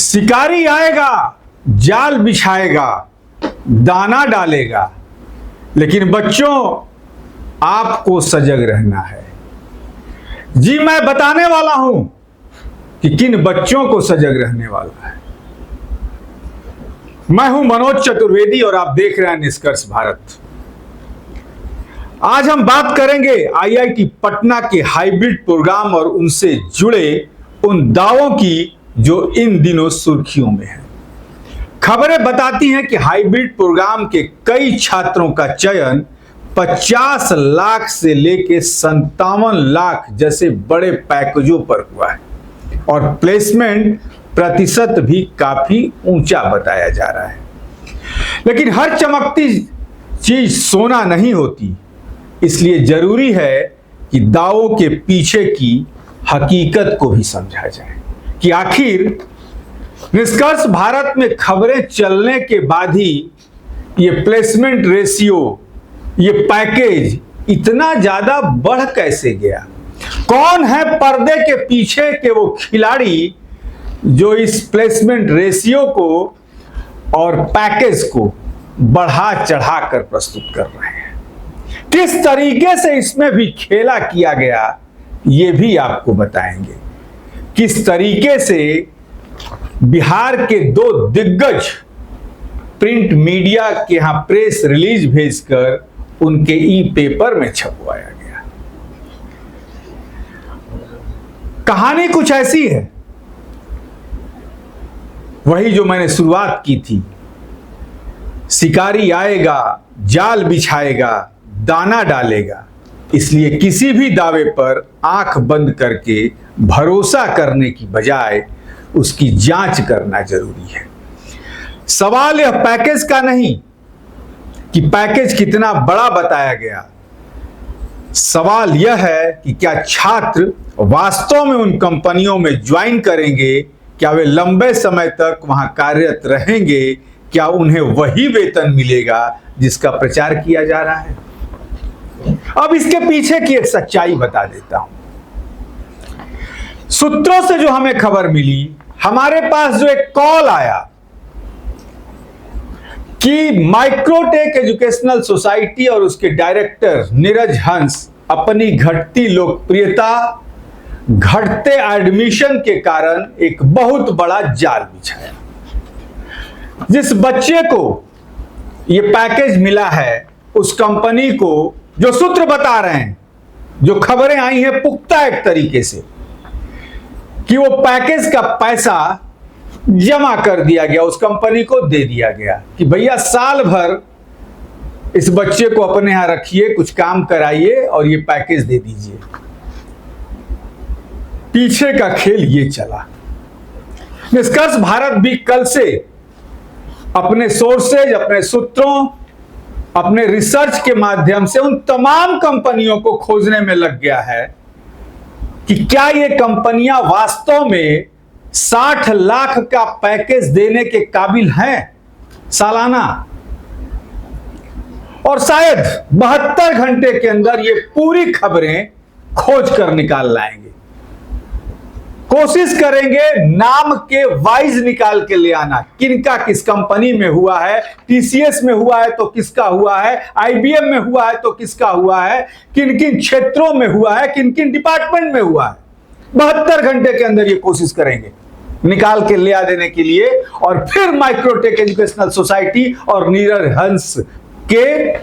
शिकारी आएगा, जाल बिछाएगा, दाना डालेगा, लेकिन बच्चों आपको सजग रहना है। जी मैं बताने वाला हूं कि किन बच्चों को सजग रहने वाला है। मैं हूं मनोज चतुर्वेदी और आप देख रहे हैं निष्कर्ष भारत। आज हम बात करेंगे आईआईटी पटना के हाइब्रिड प्रोग्राम और उनसे जुड़े उन दावों की जो इन दिनों सुर्खियों में है। खबरें बताती हैं कि हाइब्रिड प्रोग्राम के कई छात्रों का चयन 50 लाख से लेकर 57 लाख जैसे बड़े पैकेजों पर हुआ है और प्लेसमेंट प्रतिशत भी काफी ऊंचा बताया जा रहा है। लेकिन हर चमकती चीज सोना नहीं होती, इसलिए जरूरी है कि दावों के पीछे की हकीकत को भी समझा जाए कि आखिर निष्कर्ष भारत में खबरें चलने के बाद ही ये प्लेसमेंट रेशियो, ये पैकेज इतना ज्यादा बढ़ कैसे गया। कौन है पर्दे के पीछे के वो खिलाड़ी जो इस प्लेसमेंट रेशियो को और पैकेज को बढ़ा चढ़ा कर प्रस्तुत कर रहे हैं। किस तरीके से इसमें भी खेला किया गया ये भी आपको बताएंगे। किस तरीके से बिहार के दो दिग्गज प्रिंट मीडिया के यहां प्रेस रिलीज भेजकर उनके ई पेपर में छपवाया गया। कहानी कुछ ऐसी है, वही जो मैंने शुरुआत की थी। शिकारी आएगा, जाल बिछाएगा, दाना डालेगा, इसलिए किसी भी दावे पर आंख बंद करके भरोसा करने की बजाय उसकी जांच करना जरूरी है। सवाल यह पैकेज का नहीं कि पैकेज कितना बड़ा बताया गया, सवाल यह है कि क्या छात्र वास्तव में उन कंपनियों में ज्वाइन करेंगे, क्या वे लंबे समय तक वहां कार्यरत रहेंगे, क्या उन्हें वही वेतन मिलेगा जिसका प्रचार किया जा रहा है। अब इसके पीछे की एक सच्चाई बता देता हूं। सूत्रों से जो हमें खबर मिली, हमारे पास जो एक कॉल आया कि माइक्रोटेक एजुकेशनल सोसाइटी और उसके डायरेक्टर नीरज हंस अपनी घटती लोकप्रियता, घटते एडमिशन के कारण एक बहुत बड़ा जाल बिछाया। जिस बच्चे को यह पैकेज मिला है, उस कंपनी को, जो सूत्र बता रहे हैं, जो खबरें आई हैं पुख्ता एक तरीके से, कि वो पैकेज का पैसा जमा कर दिया गया, उस कंपनी को दे दिया गया कि भैया साल भर इस बच्चे को अपने यहां रखिए, कुछ काम कराइए और ये पैकेज दे दीजिए। पीछे का खेल ये चला। निष्कर्ष भारत भी कल से अपने सोर्सेज, अपने सूत्रों, अपने रिसर्च के माध्यम से उन तमाम कंपनियों को खोजने में लग गया है कि क्या ये कंपनियां वास्तव में 60 लाख का पैकेज देने के काबिल हैं सालाना, और शायद 72 घंटे के अंदर ये पूरी खबरें खोज कर निकाल लाएंगे। कोशिश करेंगे नाम के वाइज निकाल के ले आना, किनका किस कंपनी में हुआ है, टीसीएस में हुआ है तो किसका हुआ है, आईबीएम में हुआ है तो किसका हुआ है, किन किन क्षेत्रों में हुआ है, किन किन डिपार्टमेंट में हुआ है। 72 घंटे के अंदर ये कोशिश करेंगे निकाल के ले आ देने के लिए, और फिर माइक्रोटेक एजुकेशनल सोसाइटी और नीरज हंस के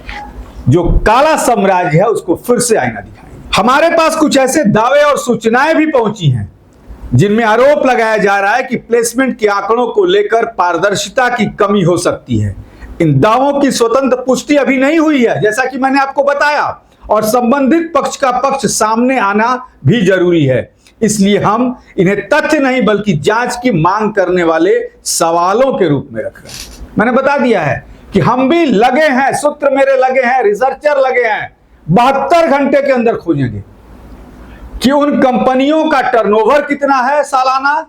जो काला साम्राज्य है उसको फिर से आईना दिखाएंगे। हमारे पास कुछ ऐसे दावे और सूचनाएं भी पहुंची हैं जिनमें आरोप लगाया जा रहा है कि प्लेसमेंट के आंकड़ों को लेकर पारदर्शिता की कमी हो सकती है। इन दावों की स्वतंत्र पुष्टि अभी नहीं हुई है, जैसा कि मैंने आपको बताया, और संबंधित पक्ष का पक्ष सामने आना भी जरूरी है। इसलिए हम इन्हें तथ्य नहीं बल्कि जांच की मांग करने वाले सवालों के रूप में रख रहे हैं। मैंने बता दिया है कि हम भी लगे हैं, सूत्र मेरे लगे हैं, रिसर्चर लगे हैं, 72 घंटे के अंदर खोजेंगे कि उन कंपनियों का टर्नओवर कितना है सालाना,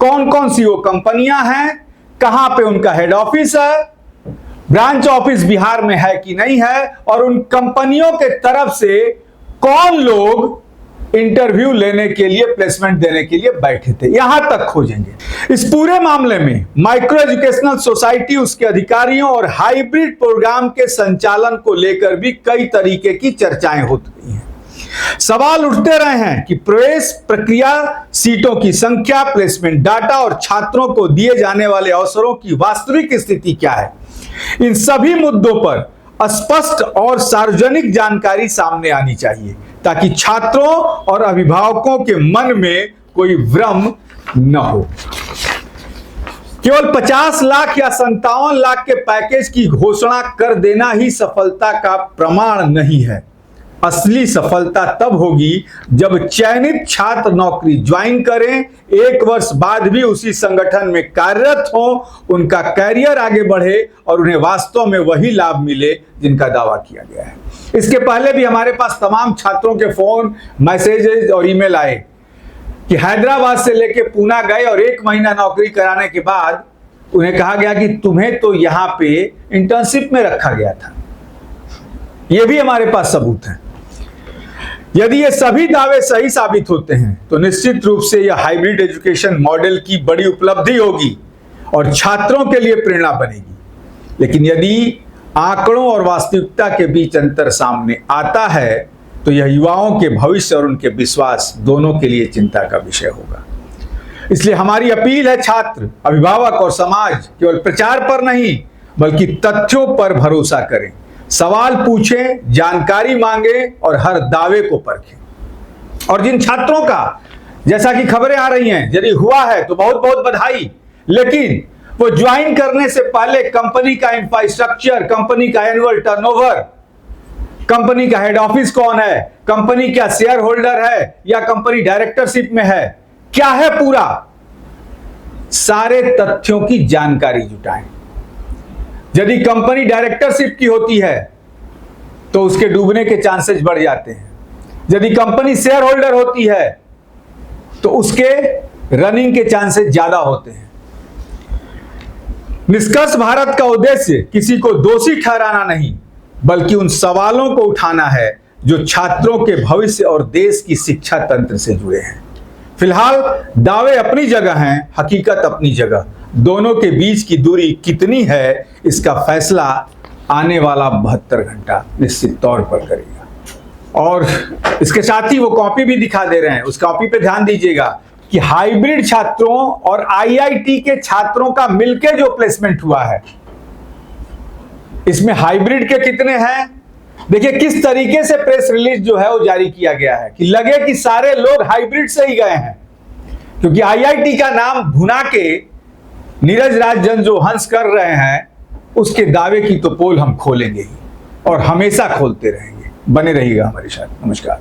कौन कौन सी वो कंपनियां हैं, कहां पे उनका हेड ऑफिस है, ब्रांच ऑफिस बिहार में है कि नहीं है, और उन कंपनियों के तरफ से कौन लोग इंटरव्यू लेने के लिए, प्लेसमेंट देने के लिए बैठे थे। यहां तक खोजेंगे। इस पूरे मामले में माइक्रो एजुकेशनल सोसाइटी, उसके अधिकारियों और हाइब्रिड प्रोग्राम के संचालन को लेकर भी कई तरीके की चर्चाएं होती हैं। सवाल उठते रहे हैं कि प्रवेश प्रक्रिया, सीटों की संख्या, प्लेसमेंट डाटा और छात्रों को दिए जाने वाले अवसरों की वास्तविक स्थिति क्या है। इन सभी मुद्दों पर स्पष्ट और सार्वजनिक जानकारी सामने आनी चाहिए ताकि छात्रों और अभिभावकों के मन में कोई भ्रम न हो। केवल 50 लाख या 57 लाख के पैकेज की घोषणा कर देना ही सफलता का प्रमाण नहीं है। असली सफलता तब होगी जब चयनित छात्र नौकरी ज्वाइन करें, 1 वर्ष बाद भी उसी संगठन में कार्यरत हो, उनका कैरियर आगे बढ़े और उन्हें वास्तव में वही लाभ मिले जिनका दावा किया गया है। इसके पहले भी हमारे पास तमाम छात्रों के फोन, मैसेजेस और ईमेल आए कि हैदराबाद से लेके पूना गए और 1 महीना नौकरी कराने के बाद उन्हें कहा गया कि तुम्हें तो यहां पे इंटर्नशिप में रखा गया था। यह भी हमारे पास सबूत है। यदि ये सभी दावे सही साबित होते हैं तो निश्चित रूप से यह हाइब्रिड एजुकेशन मॉडल की बड़ी उपलब्धि होगी और छात्रों के लिए प्रेरणा बनेगी। लेकिन यदि आंकड़ों और वास्तविकता के बीच अंतर सामने आता है तो यह युवाओं के भविष्य और उनके विश्वास दोनों के लिए चिंता का विषय होगा। इसलिए हमारी अपील है, छात्र, अभिभावक और समाज केवल प्रचार पर नहीं बल्कि तथ्यों पर भरोसा करें, सवाल पूछें, जानकारी मांगे और हर दावे को परखें। और जिन छात्रों का, जैसा कि खबरें आ रही हैं, यदि हुआ है तो बहुत बहुत बधाई, लेकिन वो ज्वाइन करने से पहले कंपनी का इंफ्रास्ट्रक्चर, कंपनी का एनुअल टर्नओवर, कंपनी का हेड ऑफिस कौन है, कंपनी क्या शेयर होल्डर है या कंपनी डायरेक्टरशिप में है, क्या है, पूरा सारे तथ्यों की जानकारी जुटाएं। यदि कंपनी डायरेक्टरशिप की होती है तो उसके डूबने के चांसेस बढ़ जाते हैं। यदि कंपनी शेयर होल्डर होती है तो उसके रनिंग के चांसेस ज्यादा होते हैं। निष्कर्ष भारत का उद्देश्य किसी को दोषी ठहराना नहीं बल्कि उन सवालों को उठाना है जो छात्रों के भविष्य और देश की शिक्षा तंत्र से जुड़े हैं। फिलहाल दावे अपनी जगह हैं, हकीकत अपनी जगह। दोनों के बीच की दूरी कितनी है इसका फैसला आने वाला 72 घंटा निश्चित तौर पर करेगा। और इसके साथ ही वो कॉपी भी दिखा दे रहे हैं, उस कॉपी पे ध्यान दीजिएगा कि हाइब्रिड छात्रों और आईआईटी के छात्रों का मिलकर जो प्लेसमेंट हुआ है, इसमें हाइब्रिड के कितने हैं। देखिए किस तरीके से प्रेस रिलीज जो है वो जारी किया गया है कि लगे कि सारे लोग हाइब्रिड से ही गए हैं, क्योंकि आईआईटी का नाम भुना के नीरज राजन जो हंस कर रहे हैं उसके दावे की तो पोल हम खोलेंगे ही और हमेशा खोलते रहेंगे। बने रहिएगा हमारे साथ। नमस्कार।